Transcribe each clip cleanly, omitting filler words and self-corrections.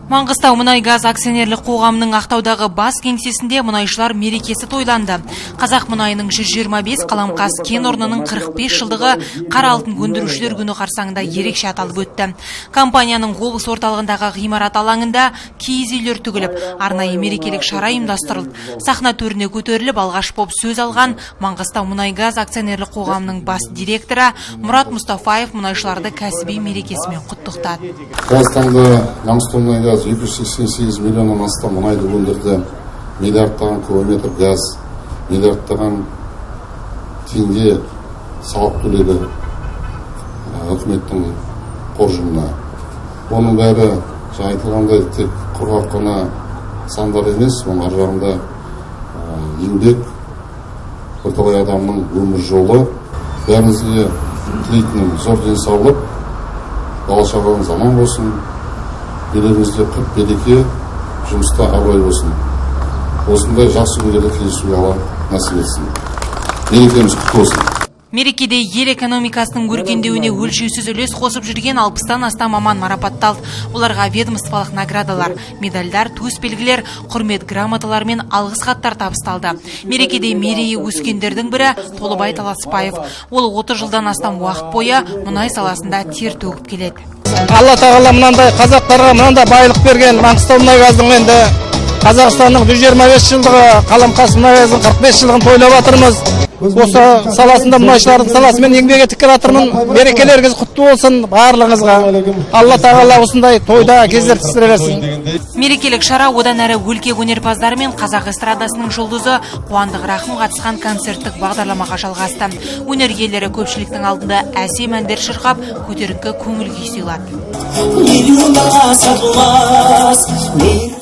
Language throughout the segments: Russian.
Маңғыстау мұнай-газ акционерлік қоғамының Ақтаудағы бас кеңсесінде мұнайшылар мерекесі тойланды. Қазақ мұнайының 125, Қаламқас кен орнының 45 жылдығы қара алтын өндірушілер күні қарсаңында ерекше аталып өтті. Компанияның облыс орталығындағы ғимарат алаңында киіз үйлер тігіліп, арнайы мерекелік шара ұйымдастырылды. Сахна төріне көтеріліп, алғаш боп сөз алған Маңғыстау мұнай-газ акционерлік қоғамының бас директоры Мұрат Мұстафаев мұнайшыларды кәсіби мерекесімен құттықтады. Маңғыстау мұнай-газ 288 миллионнан астам мұнайды өндірді, миллиардтаған кубометр газ, миллиардтаған теңге салық төледі үкіметтің қоржынына. Оның бәрі айтылғандай тек құрғақ қана сандар емес, оның ар жағында еңбек, бірталай адамның өмір жолы. Бәріңізге тілейтінім зор денсаулық, бала-шағаңыз аман болсын. Елімізде құт береке, жұмыста абырой болсын. Осындай жақсы күндерді кездесуге Алла насіп етсін. Мерекеміз құтты болсын. Мерекеде ел экономикасының өркендеуіне өлшеусіз үлес қосып жүрген 60-тан астам маман марапатталды. Оларға ведомстволық наградалар, медальдар, төсбелгілер, құрмет грамоталар мен алғыс хаттар табысталды. Мерекеде мерейі өскендердің бірі Толыбай Таласбаев. Ол 30 жылдан астам уақыт бойы мұнай саласында тер төгіп келеді. Алла тағала мынандай қазақтарға мынандай байлық берген. Маңғыстау мұнай-газдың енді Қазақстанның 125 жылдығы, Қаламқас мұнай-газдың 45 жылдығын тойлап жатырмыз. Осы саласында мұнайшылардың саласымен еңбек етіп келе жатырмын. Мерекелеріңіз құтты болсын барлығыңызға. Алла тағала осындай тойда кездер түсіре берсін. Мерекелік шара одан әрі өлке өнерпаздары мен қазақ эстрадасының жұлдызы Қуандық Рахым қатысқан концерттік бағдарламаға жалғасты. Өнер иелері көпшіліктің алдында әсем әндер шырқап, көтеріңкі көңіл күй сыйлады.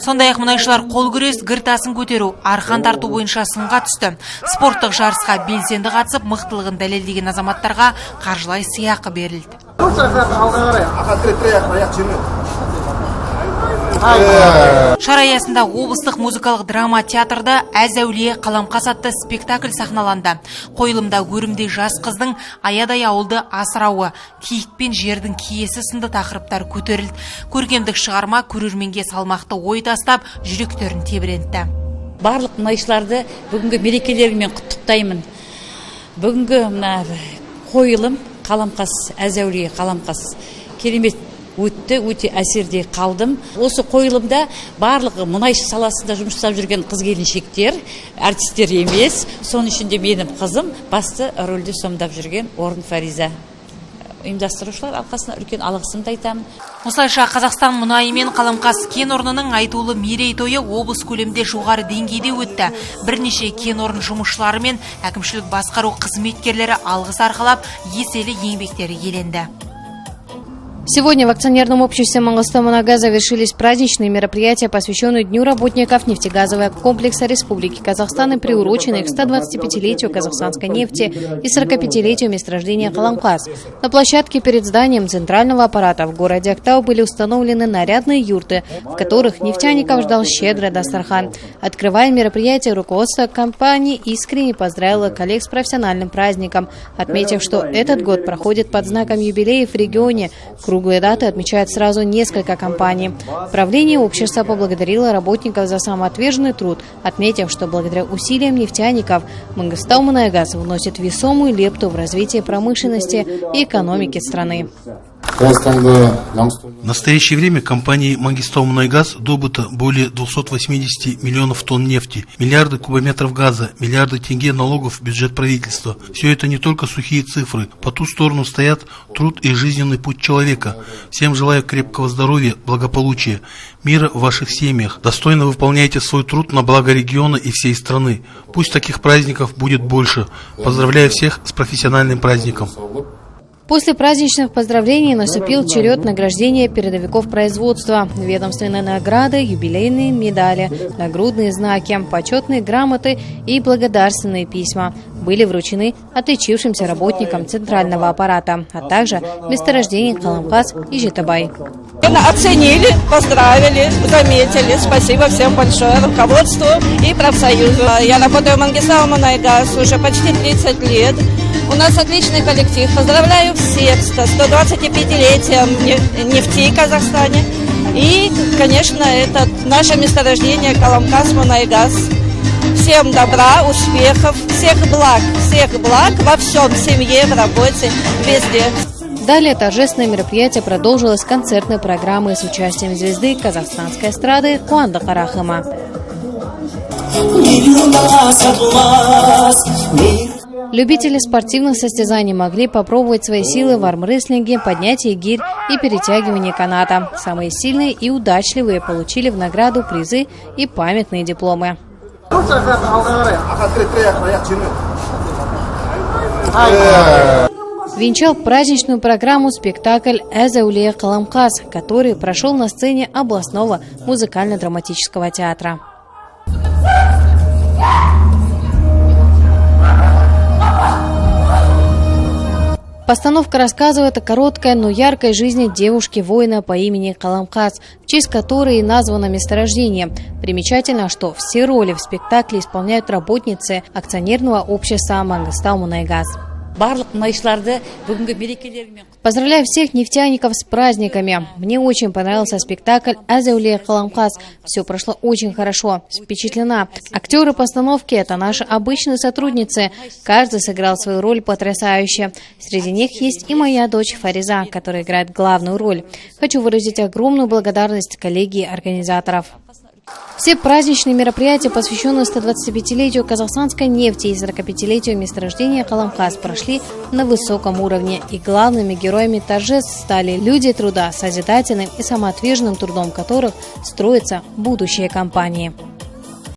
Сондай-ақ мұнайшылар қол күрес, гір тасын көтеру, арқан тарту бойынша сынға түсті. Спорттық жарысқа белсенді қатысып, мықтылығын дәлелдеген азаматтарға қаржылай сыйақы берілді. Шара аясында облыстық музыкалық драма театрда «Әз-әулие Қаламқас» атты спектакль сахналанды. Қойылымда өрімдей жас қыздың аядай ауылды асырауы, киік пен жердің киесі сынды тақырыптар көтерілді. Көркемдік шығарма көрерменге салмақты ой тастап, жүректерін тебірентті. Барлық мұнайшыларды бүгінгі мерекелерімен құттықтаймын. Бүгінгі қойылым Қаламқас, Әз-әулие Қаламқас керемет өтті, өте әсерде қалдым. Осы қойылымда барлығы мұнайшы саласында жұмыс жасап жүрген қыз-келіншектер, артистер емес. Соның ішінде менің қызым басты рөлді сомдап жүрген Орын Фариза. Ұйымдастырушылар алқасына үлкен алғысымды айтамын. Осылайша Қазақстан мұнайы мен Қаламқас кен орнының айтулы мерейтойы облыс көлемінде жоғары деңгейде өтті. Бірнеше кен орын жұмысшылары мен әкімшілік басқару қызметкерлері алғыс арқалап, еселі еңбектері еленді. Сегодня в акционерном обществе Маңғыстау мұнай-газ завершились праздничные мероприятия, посвященные Дню работников нефтегазового комплекса Республики Казахстан и приуроченные к 125-летию казахстанской нефти и 45-летию месторождения Қаламқас. На площадке перед зданием центрального аппарата в городе Актау были установлены нарядные юрты, в которых нефтяников ждал щедрый дастархан. Открывая мероприятие, руководство компании искренне поздравило коллег с профессиональным праздником, отметив, что этот год проходит под знаком юбилеев в регионе. Круглые даты отмечают сразу несколько компаний. Правление общества поблагодарило работников за самоотверженный труд, отметив, что благодаря усилиям нефтяников Маңғыстау мұнай-газ вносит весомую лепту в развитие промышленности и экономики страны. В настоящее время компанией Маңғыстау мұнай-газ добыто более 280 миллионов тонн нефти, миллиарды кубометров газа, миллиарды тенге налогов в бюджет правительства. Все это не только сухие цифры. По ту сторону стоят труд и жизненный путь человека. Всем желаю крепкого здоровья, благополучия, мира в ваших семьях. Достойно выполняйте свой труд на благо региона и всей страны. Пусть таких праздников будет больше. Поздравляю всех с профессиональным праздником. После праздничных поздравлений наступил черед награждения передовиков производства. Ведомственные награды, юбилейные медали, нагрудные знаки, почетные грамоты и благодарственные письма были вручены отличившимся работникам центрального аппарата, а также месторождений Қаламқас и Жетабай. Оценили, поздравили, заметили. Спасибо всем большое руководству и профсоюзу. Я работаю в Маңғыстау мұнай-газ уже почти 30 лет. У нас отличный коллектив. Поздравляю всех с 125-летием нефти в Казахстане. И конечно, это наше месторождение Каламкас-Мунайгаз. Всем добра, успехов, всех благ во всем, в семье, в работе, везде. Далее торжественное мероприятие продолжилось концертной программой с участием звезды казахстанской эстрады Куанда Карахыма. Любители спортивных состязаний могли попробовать свои силы в армрестлинге, поднятии гирь и перетягивании каната. Самые сильные и удачливые получили в награду призы и памятные дипломы. Венчал праздничную программу спектакль «Азаулия Каламкас», который прошел на сцене областного музыкально-драматического театра. Постановка рассказывает о короткой, но яркой жизни девушки-воина по имени Каламкас, в честь которой и названо месторождение. Примечательно, что все роли в спектакле исполняют работницы акционерного общества «Мангыстаумунайгаз». Поздравляю всех нефтяников с праздниками. Мне очень понравился спектакль «Азаулия Каламкас». Все прошло очень хорошо. Впечатлена. Актеры постановки – это наши обычные сотрудницы. Каждый сыграл свою роль потрясающе. Среди них есть и моя дочь Фариза, которая играет главную роль. Хочу выразить огромную благодарность коллегии организаторов. Все праздничные мероприятия, посвященные 125-летию казахстанской нефти и 45-летию месторождения Каламкас, прошли на высоком уровне. И главными героями торжеств стали люди труда, созидательным и самоотверженным трудом которых строится будущее компании.